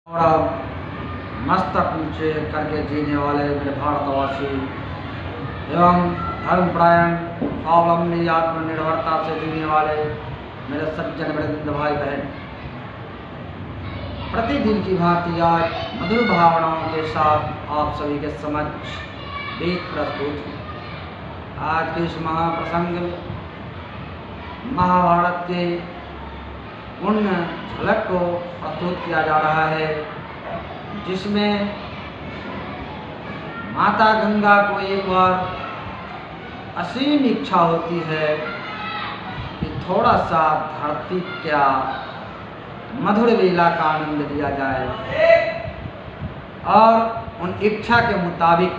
और मस्तक ऊंचे करके जीने वाले मेरे भारतवासी एवं धर्मपरायण स्वावलंबी आत्मनिर्भरता से जीने वाले मेरे सज्जन वृंद भाई बहन, प्रतिदिन की भांति आज मधुर भावनाओं के साथ आप सभी के समक्ष गीत प्रस्तुत हूँ। आज के इस महाप्रसंग में महाभारत के उन झलक को प्रस्तुत किया जा रहा है जिसमें माता गंगा को एक बार असीम इच्छा होती है कि थोड़ा सा धरती क्या मधुर लीला का आनंद लिया जाए, और उन इच्छा के मुताबिक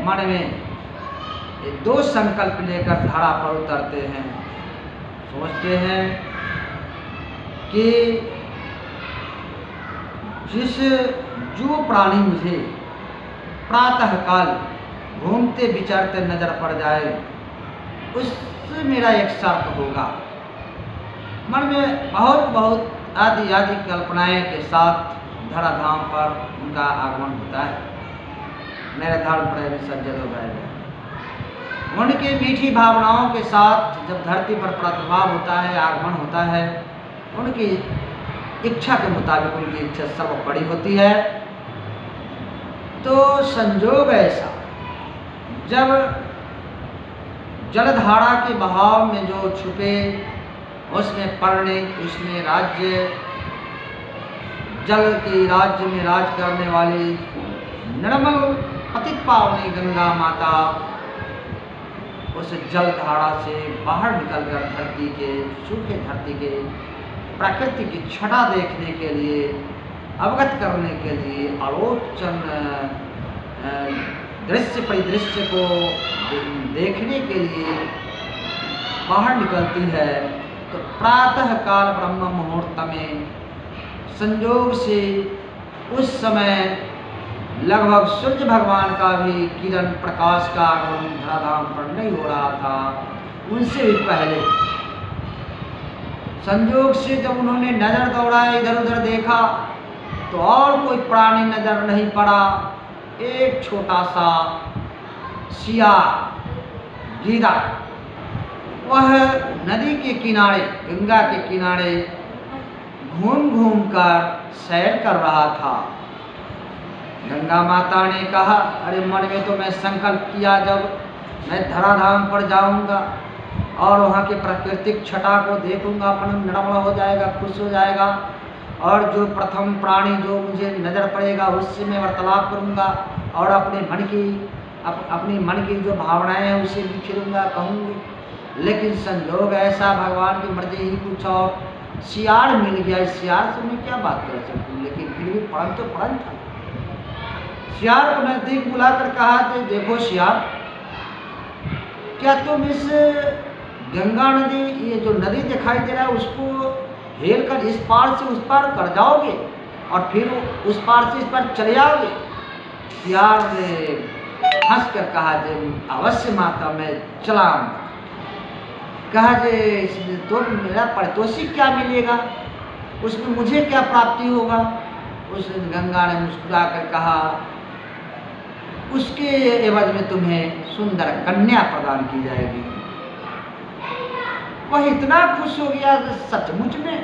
मन में ये दो संकल्प लेकर धरा पर उतरते हैं। सोचते हैं कि जो प्राणी मुझे प्रातःकाल घूमते विचरते नजर पड़ जाए उससे मेरा एक शर्त होगा। मन में बहुत आदि कल्पनाएं के साथ धराधाम पर उनका आगमन होता है। मेरे धर्म प्रेमी सज्जनों भाई, उनके मीठी भावनाओं के साथ जब धरती पर प्रादुर्भाव होता है, आगमन होता है, उनकी इच्छा के मुताबिक उनकी इच्छा सब बड़ी होती है। तो संजोग ऐसा, जब जलधारा के बहाव में जो छुपे उसमें पड़ने, उसमें राज्य जल के राज्य में राज करने वाली निर्मल पतित पावनी गंगा माता उस जलधारा से बाहर निकलकर धरती के सूखे धरती के प्रकृति की छटा देखने के लिए, अवगत करने के लिए, आलोचन दृश्य परिदृश्य को देखने के लिए बाहर निकलती है। तो प्रातः काल ब्रह्म मुहूर्त में संयोग से उस समय लगभग सूर्य भगवान का भी किरण प्रकाश का आगमन धराधाम पर नहीं हो रहा था। उनसे भी पहले संयोग से जब उन्होंने नजर दौड़ाया, इधर उधर देखा तो और कोई प्राणी नजर नहीं पड़ा। एक छोटा सा सियार गीदड़ वह नदी के किनारे, गंगा के किनारे घूम घूम कर सैर कर रहा था। गंगा माता ने कहा, अरे मन में तो मैं संकल्प किया जब मैं धराधाम पर जाऊंगा और वहाँ के प्राकृतिक छटा को देखूंगा, अपन निर्मल हो जाएगा, खुश हो जाएगा, और जो प्रथम प्राणी जो मुझे नज़र पड़ेगा उससे मैं वार्तालाप करूंगा और अपनी मन की जो भावनाएं हैं उसे बिखेरूंगा, कहूँगी। लेकिन संयोग ऐसा, भगवान की मर्जी ही कुछ और, सियार मिल गया। इस सियार से मैं क्या बात कर सकूँ, लेकिन फिर भी पढ़न तो पढ़न था। सियार को नजदीक बुलाकर कहा, तो देखो सियार, क्या तुम इस गंगा नदी, ये जो नदी दिखाई दे रहा है उसको हेल कर इस पार से उस पार कर जाओगे और फिर उस पार से इस पार चले आओगे? सियार ने हंस कर कहा, अवश्य माता मैं चला आऊँगा। कहा जे इसमें तो मेरा पारितोषिक क्या मिलेगा, उसमें मुझे क्या प्राप्ति होगा? उस गंगा ने मुस्कुरा कर कहा, उसके एवज में तुम्हें सुंदर कन्या प्रदान की जाएगी। वह इतना खुश हो गया, सचमुच में।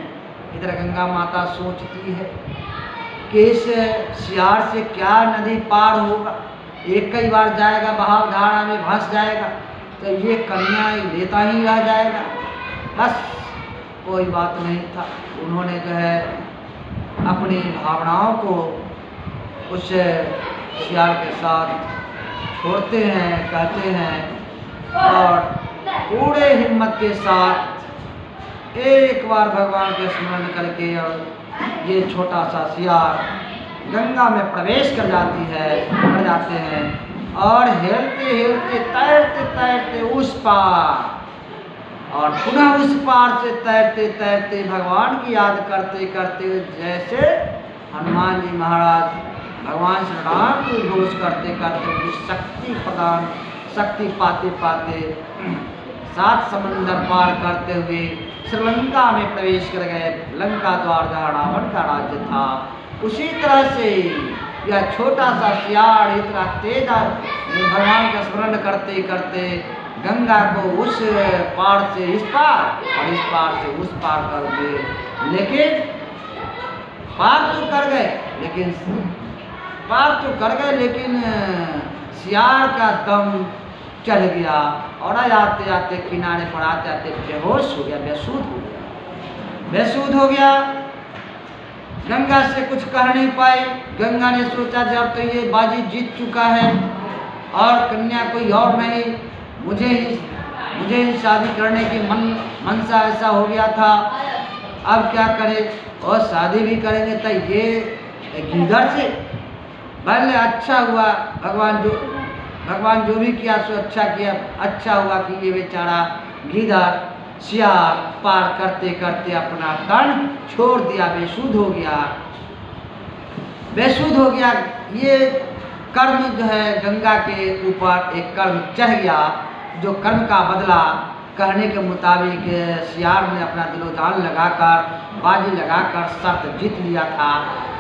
इधर गंगा माता सोचती है कि इस सियार से क्या नदी पार होगा, एक कई बार जाएगा, बहाव धारा में फंस जाएगा तो ये कन्या लेता ही रह जाएगा। बस कोई बात नहीं था। उन्होंने जो है अपनी भावनाओं को उस सियार के साथ छोड़ते हैं, कहते हैं, और पूरे हिम्मत के साथ एक बार भगवान के स्मरण करके और ये छोटा सा सियार गंगा में प्रवेश कर जाते हैं और हेलते हेलते तैरते तैरते उस पार, और पुनः उस पार से तैरते तैरते भगवान की याद करते करते, जैसे हनुमान जी महाराज भगवान श्री राम की घोष करते करते उनकी शक्ति पाते पाते 7 समंदर पार करते हुए श्रीलंका में प्रवेश कर गए। लंका द्वार जहाँ रावण का राज्य था उसी तरह से यह छोटा सा सियार इतना तेज भगवान का स्मरण करते करते गंगा को उस पार से इस पार और इस पार से उस पार कर दिए। लेकिन पार तो कर गए, लेकिन सियार का दम चल गया और आते आते किनारे पर आते आते बेहोश हो गया, बेसुध हो गया। गंगा से कुछ कह नहीं पाई। गंगा ने सोचा जब तो ये बाजी जीत चुका है और कन्या कोई और नहीं, मुझे ही शादी करने की मनसा ऐसा हो गया था, अब क्या करें, और शादी भी करेंगे तो ये गीदड़ से। भले अच्छा हुआ, भगवान जो भी किया सो अच्छा किया। अच्छा हुआ कि ये बेचारा गीदड़ सियार पार करते करते अपना तन छोड़ दिया, बेसुध हो गया। ये कर्म जो है गंगा के ऊपर एक कर्म चढ़ गया, जो कर्म का बदला कहने के मुताबिक सियार ने अपना दिलोजान लगाकर बाजी लगाकर शर्त जीत लिया था,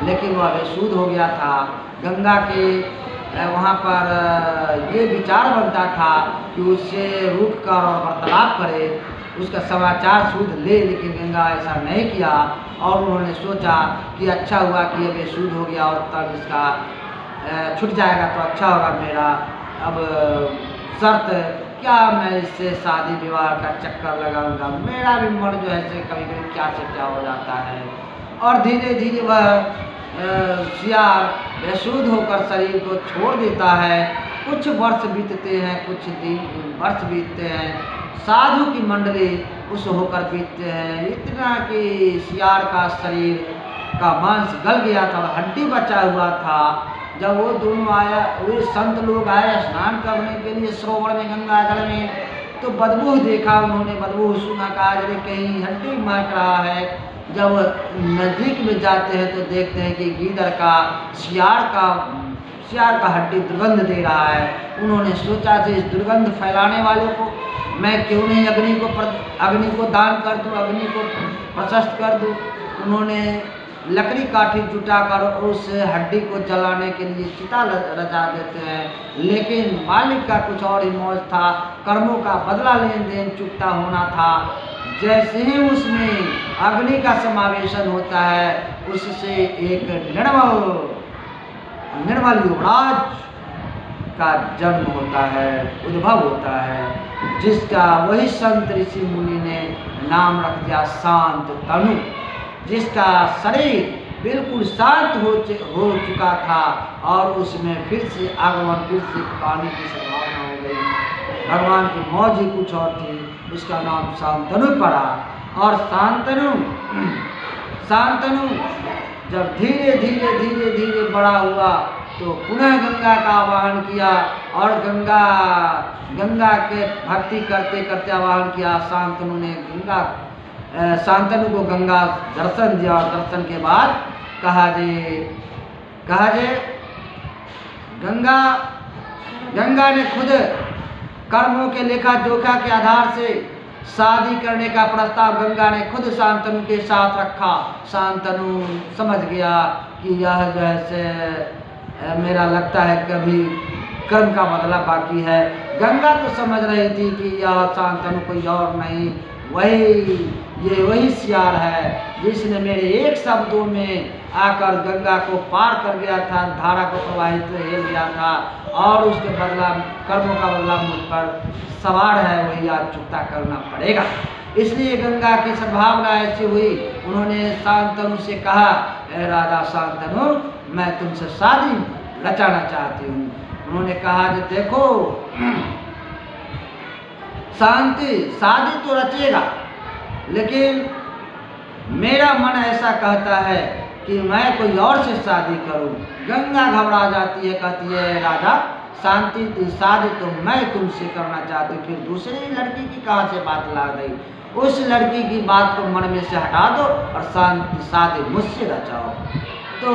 लेकिन वह बेसुध हो गया था। गंगा के वहाँ पर ये विचार बनता था कि उससे रुक कर और वार्तालाप करे, उसका समाचार शुद्ध ले, लेकिन गंगा ऐसा नहीं किया और उन्होंने सोचा कि अच्छा हुआ कि ये बेसुध हो गया और तब इसका छूट जाएगा तो अच्छा होगा मेरा। अब शर्त क्या, मैं इससे शादी विवाह का चक्कर लगाऊंगा, मेरा भी मन जो है से कभी कभी क्या से क्या हो जाता है। और धीरे धीरे वह सियार बेसुध होकर शरीर को छोड़ देता है। कुछ वर्ष बीतते हैं, कुछ दिन वर्ष बीतते हैं, साधु की मंडली उस होकर बीतते हैं। इतना कि सियार का शरीर का मांस गल गया था, हड्डी बचा हुआ था। जब वो दोनों आया, वे संत लोग आए स्नान करने के लिए सरोवर में, गंगा जल में, तो बदबू देखा उन्होंने, बदबू सुना, कहा अरे कहीं हड्डी महक रहा है। जब नज़दीक में जाते हैं तो देखते हैं कि गीदड़ का सियार का हड्डी दुर्गंध दे रहा है। उन्होंने सोचा कि इस दुर्गंध फैलाने वालों को मैं क्यों नहीं अग्नि को दान कर दूं, अग्नि को प्रशस्त कर दूं। उन्होंने लकड़ी काठी जुटाकर उस हड्डी को जलाने के लिए चिता रचा देते हैं, लेकिन मालिक का कुछ और ही मौज था, कर्मों का बदला लेन देन चुकता होना था। जैसे ही उसमें अग्नि का समावेशन होता है, उससे एक निर्मल युवराज का जन्म होता है, उद्भव होता है, जिसका वही संत ऋषि मुनि ने नाम रख दिया शांत तनु, जिसका शरीर बिल्कुल शांत हो चुका था और उसमें फिर से आगमन, फिर से पानी की संभावना हो गई। भगवान की मौज ही कुछ और थी, उसका नाम शांतनु पड़ा। और शांतनु जब धीरे धीरे बड़ा हुआ तो पुनः गंगा का आवाहन किया और गंगा के भक्ति करते करते आवाहन किया। शांतनु को गंगा दर्शन दिया और दर्शन के बाद कहा जे गंगा ने खुद कर्मों के लेखा जोखा के आधार से शादी करने का प्रस्ताव गंगा ने खुद शांतनु के साथ रखा। शांतनु समझ गया कि यह जैसे मेरा लगता है कभी कर्म का बदला बाकी है। गंगा तो समझ रही थी कि यह शांतनु कोई और नहीं, वही सियार है जिसने मेरे एक शब्दों में आकर गंगा को पार कर गया था, धारा को प्रवाहित हिल गया था और उसके बदला कर्मों का बदला मुझ पर सवार है, वही आज चुकता करना पड़ेगा। इसलिए गंगा की सद्भावना ऐसी हुई, उन्होंने शांतनु से कहा, राजा शांतनु, मैं तुमसे शादी रचाना चाहती हूँ। उन्होंने कहा कि देखो शादी तो रचेगा, लेकिन मेरा मन ऐसा कहता है कि मैं कोई और से शादी करूं। गंगा घबरा जाती है, कहती है राजा शादी तो मैं तुमसे करना चाहती हूँ, फिर दूसरी लड़की की कहाँ से बात ला गई। उस लड़की की बात को मन में से हटा दो और शादी मुझसे रचाओ। तो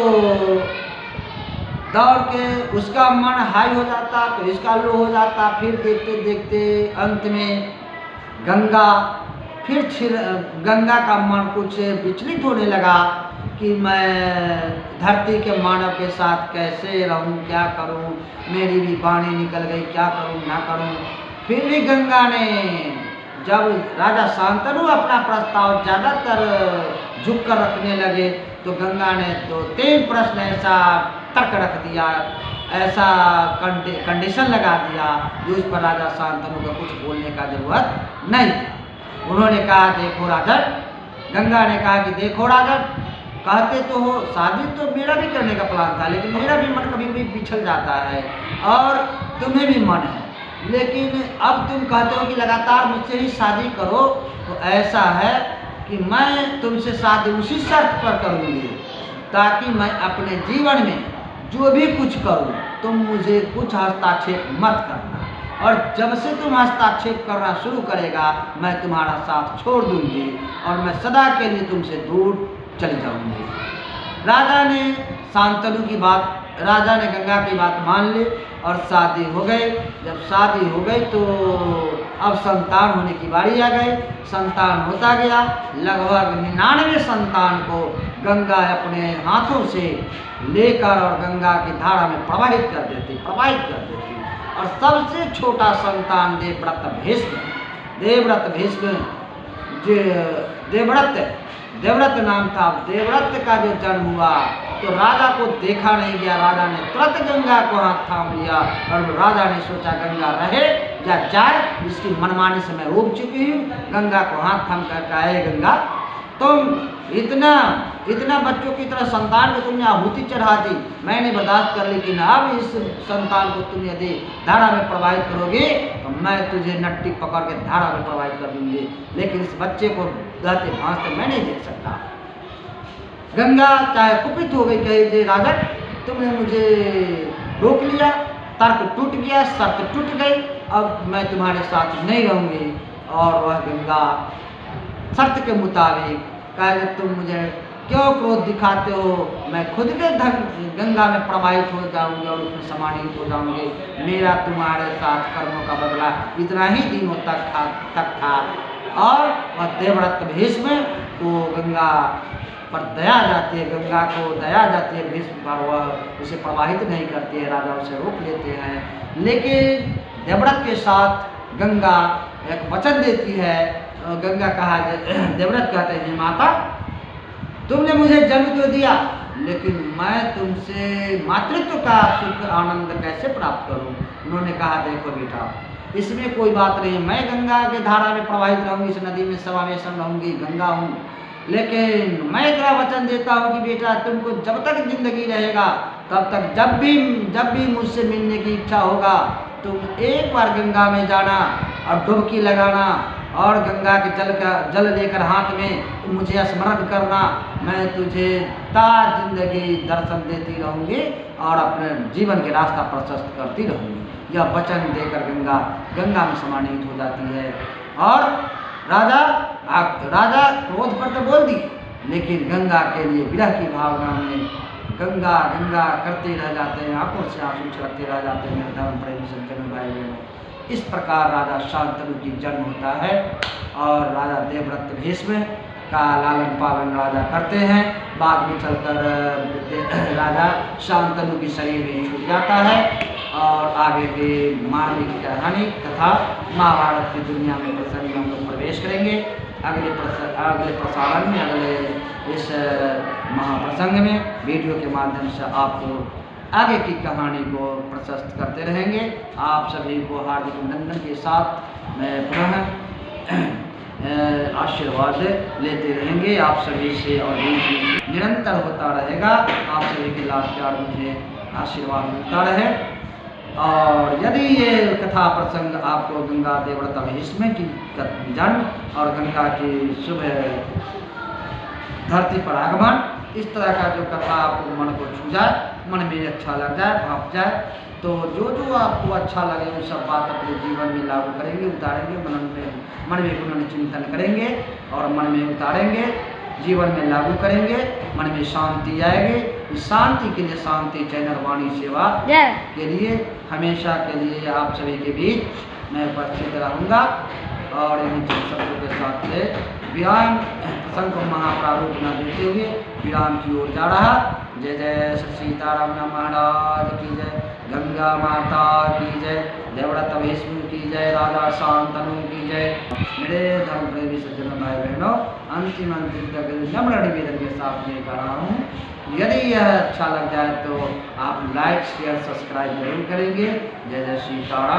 दौड़ के उसका मन हाई हो जाता तो इसका लो हो जाता। फिर देखते देखते अंत में गंगा का मन कुछ विचलित होने लगा कि मैं धरती के मानव के साथ कैसे रहूं, क्या करूं, मेरी भी वाणी निकल गई, क्या करूं ना करूं। फिर भी गंगा ने, जब राजा शांतनु अपना प्रस्ताव ज़्यादातर झुक कर रखने लगे, तो गंगा ने 2-3 प्रश्न ऐसा तर्क रख दिया, ऐसा कंडीशन लगा दिया जिस पर राजा शांतनु को कुछ बोलने का जरूरत नहीं थी। उन्होंने कहा, देखो राजन, गंगा ने कहा कि देखो राजन, कहते तो हो, शादी तो मेरा भी करने का प्लान था, लेकिन मेरा भी मन कभी कभी पिछल जाता है और तुम्हें भी मन है, लेकिन अब तुम कहते हो कि लगातार मुझसे ही शादी करो, तो ऐसा है कि मैं तुमसे शादी उसी शर्त पर करूँगी ताकि मैं अपने जीवन में जो भी कुछ करूँ तुम मुझे कुछ हस्तक्षेप मत करना, और जब से तुम हस्तक्षेप करना शुरू करेगा मैं तुम्हारा साथ छोड़ दूंगी और मैं सदा के लिए तुमसे दूर चली जाऊंगी। राजा ने शांतनु की बात, राजा ने गंगा की बात मान ली और शादी हो गई। जब शादी हो गई तो अब संतान होने की बारी आ गई। संतान होता गया, लगभग 99 संतान को गंगा अपने हाथों से लेकर और गंगा की धारा में प्रवाहित कर देती। और सबसे छोटा संतान देवव्रत भीष्म जो देवव्रत नाम था। देवव्रत का जो जन्म हुआ तो राजा को देखा नहीं गया। राजा ने तुरंत गंगा को हाथ थाम लिया और राजा ने सोचा गंगा रहे या जाए, इसकी मनमानी से मैं उब चुकी हूँ। गंगा को हाथ थाम कर कहा, है गंगा, तुम इतना बच्चों की तरह संतान को तुमने आहुति चढ़ा दी, मैंने बर्दाश्त कर ली, लेकिन अब इस संतान को तुम यदि धारा में प्रवाहित करोगे तो मैं तुझे नट्टी पकड़ के धारा में प्रवाहित कर दूंगी, लेकिन इस बच्चे को दहते भांजते मैं नहीं देख सकता। गंगा चाहे कुपित हो गई, कहे जे राजा, तुमने मुझे रोक लिया, तर्क टूट गया, शर्त टूट गई, अब मैं तुम्हारे साथ नहीं रहूँगी। और वह गंगा शर्त के मुताबिक कहा, तुम मुझे क्यों क्रोध दिखाते हो, मैं खुद के गंगा में प्रवाहित हो जाऊंगी और उसमें समाहित हो जाऊंगी। मेरा तुम्हारे साथ कर्मों का बदला इतना ही दिनों तक था। और वह देवव्रत भीष्म को गंगा पर दया जाती है, गंगा को दया जाती है भीष्म पर, वह उसे प्रवाहित नहीं करती है, राजा उसे रोक लेते हैं। लेकिन देवव्रत के साथ गंगा एक वचन देती है। गंगा कहा, देवव्रत कहते हैं, माता तुमने मुझे जन्म तो दिया, लेकिन मैं तुमसे मातृत्व का सुख आनंद कैसे प्राप्त करूं? उन्होंने कहा, देखो बेटा, इसमें कोई बात नहीं, मैं गंगा के धारा में प्रवाहित रहूंगी, इस नदी में समावेशन रहूंगी, गंगा हूँ, लेकिन मैं तेरा वचन देता हूँ कि बेटा, तुमको जब तक जिंदगी रहेगा तब तक जब भी मुझसे मिलने की इच्छा होगा, तुम एक बार गंगा में जाना और डुबकी लगाना और गंगा के जल लेकर हाथ में मुझे स्मरण करना। मैं तुझे जिंदगी दर्शन देती रहूँगी और अपने जीवन के रास्ता प्रशस्त करती रहूँगी। यह वचन देकर गंगा में समाहित हो जाती है। और राजा क्रोध पर तो बोल दी, लेकिन गंगा के लिए विरह की भावना में गंगा करते रह जाते हैं, आंखों से आंसू छलकते रह जाते हैं। मेरे धर्म प्रेमी सज्जनों, भाई बहनों, इस प्रकार राजा शांतनु की जन्म होता है और राजा देवव्रत भीष्म का लालन पालन राजा करते हैं। बाद में चलकर राजा शांतनु की शरीर में छूट जाता है और आगे के मानवीय की कहानी तथा महाभारत की दुनिया में प्रसंग हम लोग प्रवेश करेंगे। अगले प्रसारण में, अगले इस महाप्रसंग में वीडियो के माध्यम से आपको आगे की कहानी को प्रशस्त करते रहेंगे। आप सभी को हार्दिक अभिनंदन के साथ मैं पुनः आशीर्वाद लेते रहेंगे आप सभी से और निरंतर होता रहेगा। आप सभी के लाभ प्यार मुझे आशीर्वाद मिलता रहे। और यदि ये कथा प्रसंग आपको गंगा देवव्रत भीष्म की जन्म और गंगा की शुभ धरती पर आगमन, इस तरह का जो कथा आपको मन को छू जाए, मन में अच्छा लग जाए, भाप जाए, तो जो आपको अच्छा लगे वो सब बात अपने जीवन में लागू करेंगे, उतारेंगे, मन में पुनर्चिंतन करेंगे और मन में उतारेंगे, जीवन में लागू करेंगे, मन में शांति आएगी। इस शांति के लिए, शांति चैनल वाणी सेवा के लिए हमेशा के लिए आप सभी के बीच मैं उपस्थित रहूँगा और इन शब्दों के साथ व्यायाम सत्संग को महाप्रारूप न देते हुए विराम की ओर जा रहा। जय जय श्री सीताराम महाराज की जय, गंगा माता की जय, देवव्रत विष्णु की जय, राधा शांतनु की जय। मेरे धर्म प्रेमी सज्जन भाई बहनों, अंतिम तक नम्र निवेदन के साथ मैं कर रहा हूँ, यदि यह अच्छा लग जाए तो आप लाइक शेयर सब्सक्राइब जरूर करेंगे। जय जय सीताराम।